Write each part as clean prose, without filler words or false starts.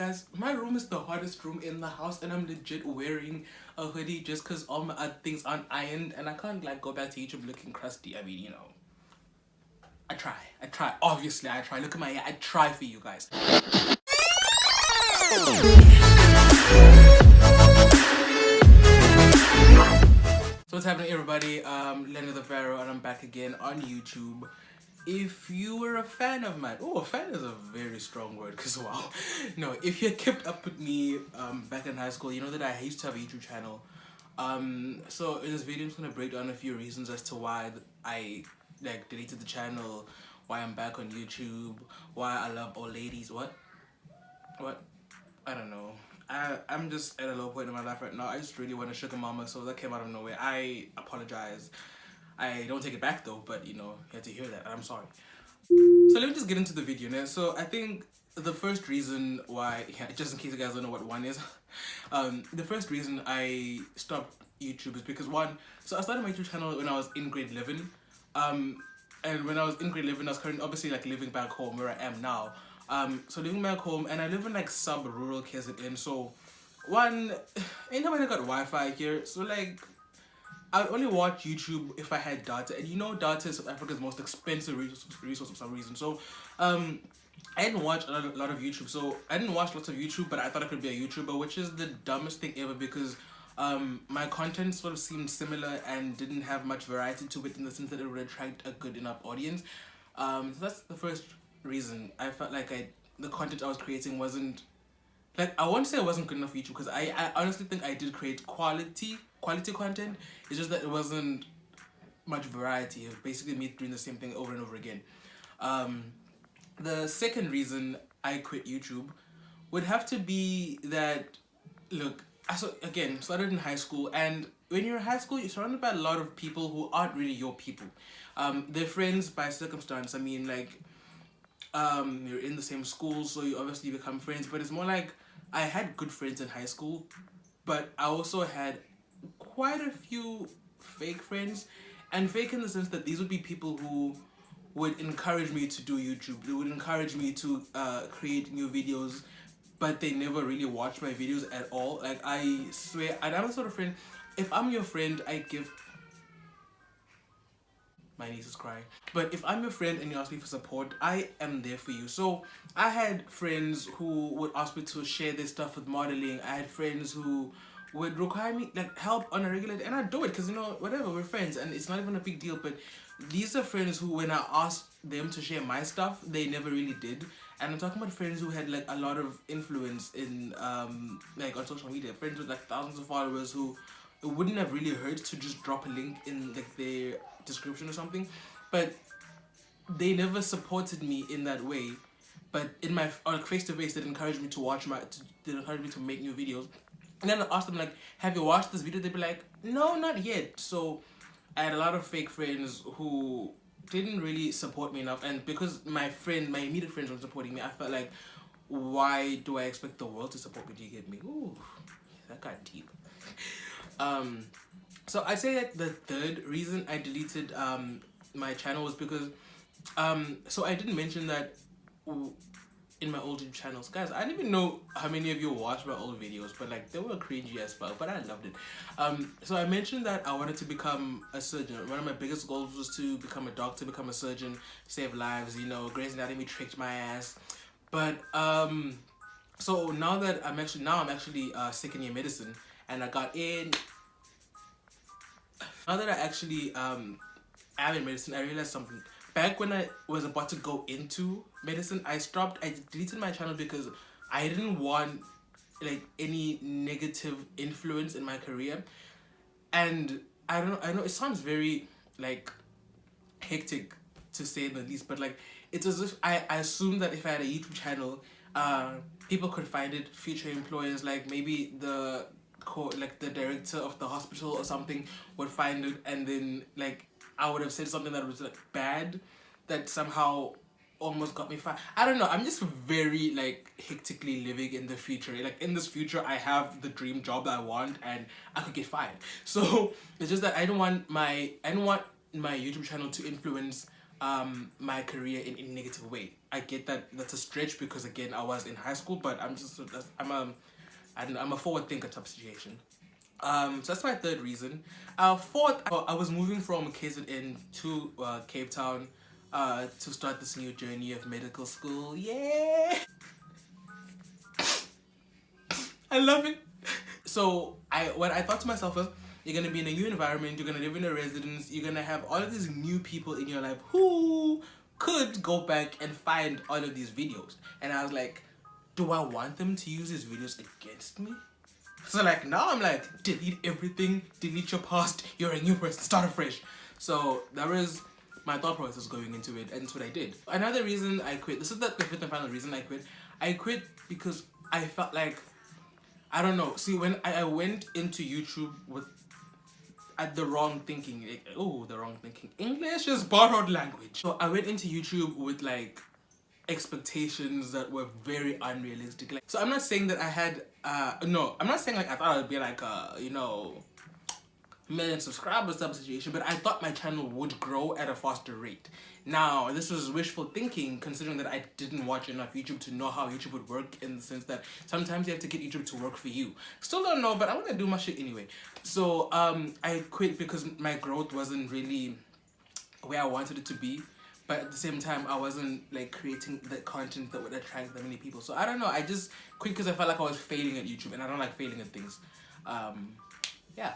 guys, my room is the hottest room in the house, and I'm legit wearing a hoodie just because all my other things aren't ironed, and I can't like go back to YouTube looking crusty. I mean, you know, I try. Obviously, I try. Look at my hair. I try for you guys. So what's happening, everybody? Lemme the Pharaoh, and I'm back again on YouTube. If you were a fan of mine, oh, a fan is a very strong word, because wow. No, if you kept up with me back in high school, you know that I used to have a YouTube channel. So in this video, I'm just gonna break down a few reasons as to why I like deleted the channel, why I'm back on YouTube, why I love old ladies. What? I don't know. I'm just at a low point in my life right now. I just really want a sugar mama, so that came out of nowhere. I apologize. I don't take it back though, but you know, you had to hear that. I'm sorry. So let me just get into the video now. So I think the first reason why, yeah, just in case you guys don't know what one is, the first reason I stopped YouTube is because one, so I started my YouTube channel when I was in grade 11. And when I was in grade 11, I was currently obviously like living back home where I am now. So living back home, and I live in like sub-rural KZN. So one, ain't nobody got Wi-Fi here. So like, I would only watch YouTube if I had data, and you know data is South Africa's most expensive resource for some reason. So I didn't watch a lot of YouTube. So I didn't watch lots of YouTube, but I thought I could be a YouTuber, which is the dumbest thing ever because my content sort of seemed similar and didn't have much variety to it in the sense that it would attract a good enough audience. So that's the first reason. I felt like the content I was creating wasn't, like, I won't say it wasn't good enough for YouTube because I honestly think I did create quality content. It's just that it wasn't much variety. It was basically me doing the same thing over and over again. The second reason I quit YouTube would have to be that, look, I started in high school, and when you're in high school, you're surrounded by a lot of people who aren't really your people. They're friends by circumstance. I mean, like, you're in the same school, so you obviously become friends, but it's more like I had good friends in high school, but I also had quite a few fake friends, and fake in the sense that these would be people who would encourage me to do YouTube. They would encourage me to create new videos, but they never really watch my videos at all. Like, I swear, and I'm the sort of friend, if I'm your friend, I give... My niece is crying. But if I'm your friend and you ask me for support, I am there for you. So I had friends who would ask me to share their stuff with modeling. I had friends who would require me like help on a regular day, and I do it because, you know, whatever, we're friends and it's not even a big deal. But these are friends who, when I asked them to share my stuff, they never really did. And I'm talking about friends who had like a lot of influence in like on social media, friends with like thousands of followers who it wouldn't have really hurt to just drop a link in like their description or something, but they never supported me in that way. But in my face to face, they encouraged me to watch they encouraged me to make new videos. And then I asked them like, "Have you watched this video?" They'd be like, "No, not yet." So I had a lot of fake friends who didn't really support me enough, and because my immediate friends weren't supporting me, I felt like, why do I expect the world to support me? Do you get me? Ooh, that got deep. So I'd say that the third reason I deleted my channel was because so I didn't mention that in my old YouTube channels, guys. I don't even know how many of you watched my old videos, but like they were cringy as fuck, but I loved it. So I mentioned that I wanted to become a surgeon. One of my biggest goals was to become a doctor, become a surgeon, save lives. You know, Grey's Anatomy tricked my ass, but so now I'm actually second year medicine, and I got in. Now that I actually am in medicine, I realized something. Back when I was about to go into medicine, I deleted my channel because I didn't want like any negative influence in my career. And I know it sounds very like hectic to say the least, but like it's as if I assumed that if I had a YouTube channel, people could find it, future employers, like maybe the director of the hospital or something would find it, and then like I would have said something that was like bad that somehow almost got me fired. I don't know, I'm just very like hectically living in the future. Like in this future I have the dream job that I want and I could get fired. So it's just that I don't want my YouTube channel to influence my career in a negative way. I get that that's a stretch because again I was in high school, but I'm a forward thinker type of situation. So that's my third reason. Fourth, I was moving from KZN to Cape Town to start this new journey of medical school. Yeah, I love it. So what I thought to myself was, you're gonna be in a new environment, you're gonna live in a residence, you're gonna have all of these new people in your life who could go back and find all of these videos. And I was like, do I want them to use these videos against me? So like now I'm like, delete everything, delete your past, you're a new person, start afresh. So that was my thought process going into it, and that's what I did. Another reason I quit, this is the fifth and final reason I quit. I quit because I felt like, I don't know. See, when I went into YouTube with at the wrong thinking, the wrong thinking. English is borrowed language. So I went into YouTube with like expectations that were very unrealistic. Like, so I'm not saying that I had no, I'm not saying like I thought I'd be like million subscribers type of situation, but I thought my channel would grow at a faster rate. Now, this was wishful thinking considering that I didn't watch enough YouTube to know how YouTube would work, in the sense that sometimes you have to get YouTube to work for you. Still don't know, but I'm gonna do my shit anyway. So I quit because my growth wasn't really where I wanted it to be, but at the same time I wasn't like creating the content that would attract that many people. So I don't know, I just quit because I felt like I was failing at YouTube, and I don't like failing at things. Yeah.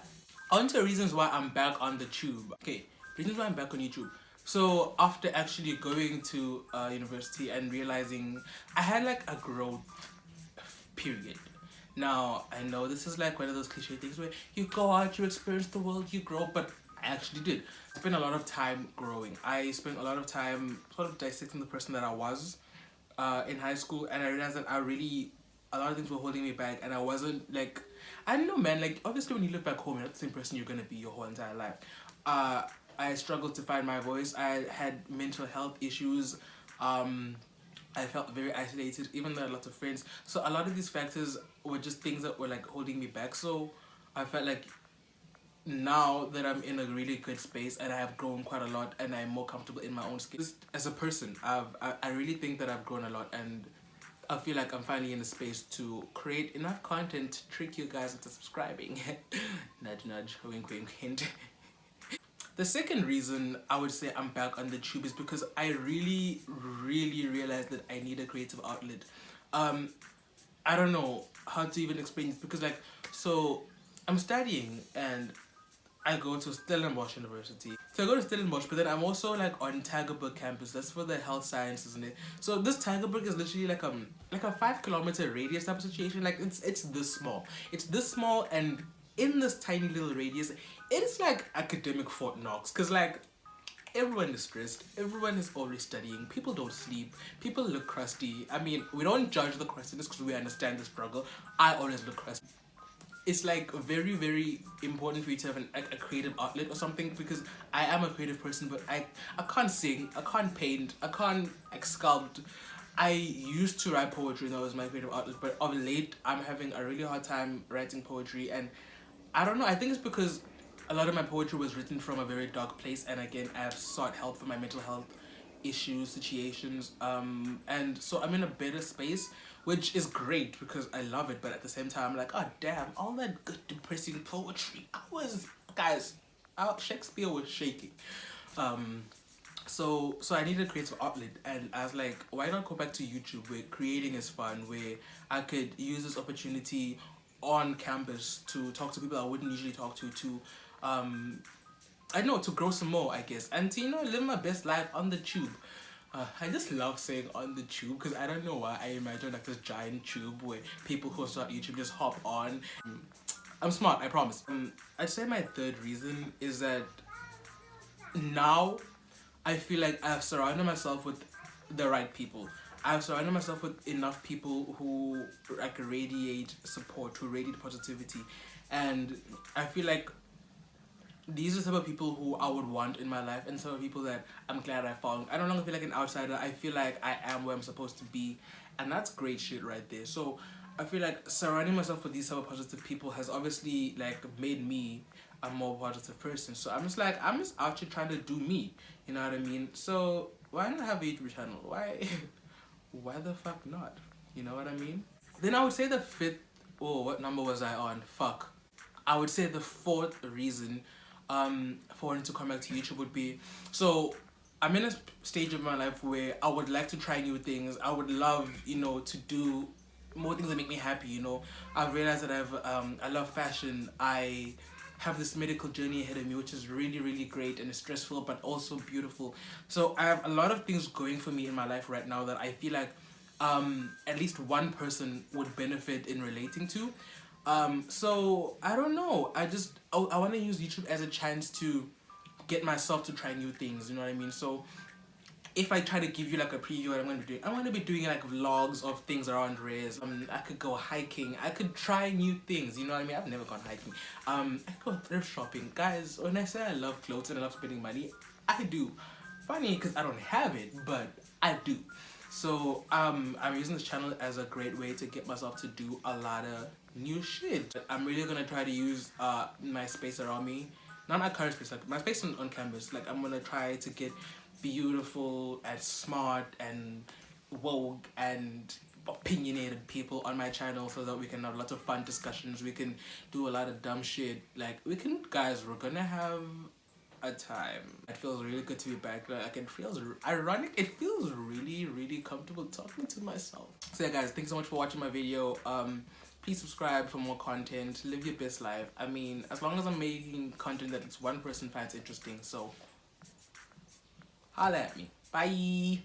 On to reasons why I'm back on the tube. Okay, reasons why I'm back on YouTube. So after actually going to university and realizing I had like a growth period. Now I know this is like one of those cliche things where you go out, you experience the world, you grow, but I actually did. I spent a lot of time growing. I spent a lot of time sort of dissecting the person that I was in high school, and I realized that a lot of things were holding me back, and I wasn't like, I don't know, man. Like obviously, when you live back home, you're not the same person you're gonna be your whole entire life. I struggled to find my voice. I had mental health issues. I felt very isolated, even though I had lots of friends. So a lot of these factors were just things that were like holding me back. So I felt like now that I'm in a really good space and I have grown quite a lot and I'm more comfortable in my own skin. Just as a person, I really think that I've grown a lot, and I feel like I'm finally in a space to create enough content to trick you guys into subscribing. Nudge nudge, wink wink hint. The second reason I would say I'm back on the tube is because I really, really realized that I need a creative outlet. Um, I don't know how to even explain this because like, so I'm studying and I go to Stellenbosch University. So I go to Stellenbosch, but then I'm also like on Tygerberg campus. That's for the health sciences, isn't it? So this Tygerberg is literally like a 5 kilometer radius type of situation. Like it's this small. It's this small, and in this tiny little radius, it's like academic Fort Knox. Cause like everyone is stressed. Everyone is always studying. People don't sleep. People look crusty. I mean, we don't judge the crustiness because we understand the struggle. I always look crusty. It's like very, very important for you to have a creative outlet or something, because I am a creative person, but I can't sing, I can't paint, I can't like sculpt. I used to write poetry, that was my creative outlet, but of late I'm having a really hard time writing poetry, and I don't know, I think it's because a lot of my poetry was written from a very dark place, and again I have sought help for my mental health issues, situations, and so I'm in a better space, which is great because I love it, but at the same time I'm like, oh damn, all that good depressing poetry, guys, Shakespeare was shaking. So I needed a creative outlet, and I was like, why not go back to YouTube where creating is fun, where I could use this opportunity on campus to talk to people I wouldn't usually talk to I know, to grow some more, I guess, and to, live my best life on the tube. I just love saying on the tube because I don't know why I imagine like this giant tube where people who start YouTube just hop on. I'm smart, I promise. I'd say my third reason is that now I feel like I've surrounded myself with the right people. I've surrounded myself with enough people who like radiate support, who radiate positivity, and I feel like these are some of people who I would want in my life, and some of people that I'm glad I found. I no longer feel like an outsider. I feel like I am where I'm supposed to be, and that's great shit right there. So I feel like surrounding myself with these type of positive people has obviously like made me a more positive person. So I'm just like, I'm just out here trying to do me. You know what I mean? So why not have a YouTube channel? Why? Why the fuck not? You know what I mean? Then I would say the fifth. Oh, what number was I on? Fuck. I would say the fourth reason for wanting to come back to YouTube would be, so I'm in a stage of my life where I would like to try new things. I would love, to do more things that make me happy. I've realized that I love fashion. I have this medical journey ahead of me, which is really, really great and stressful, but also beautiful. So I have a lot of things going for me in my life right now that I feel like at least one person would benefit in relating to. So I don't know. I want to use YouTube as a chance to get myself to try new things. You know what I mean? So if I try to give you like a preview of what I'm going to be doing, I'm going to be doing like vlogs of things around Reyes. I could go hiking. I could try new things. You know what I mean? I've never gone hiking. I could go thrift shopping. Guys, when I say I love clothes and I love spending money, I do. Funny because I don't have it, but I do. So I'm using this channel as a great way to get myself to do a lot of new shit. I'm really gonna try to use my space around me, not my current space, like my space on campus. Like I'm gonna try to get beautiful and smart and woke and opinionated people on my channel so that we can have lots of fun discussions. We can do a lot of dumb shit. Like we're gonna have a time. It feels really good to be back. Like it feels ironic. It feels really, really comfortable talking to myself. So yeah, guys, thanks so much for watching my video. Please subscribe for more content. Live your best life. I mean, as long as I'm making content that it's one person finds interesting. So holla at me. Bye.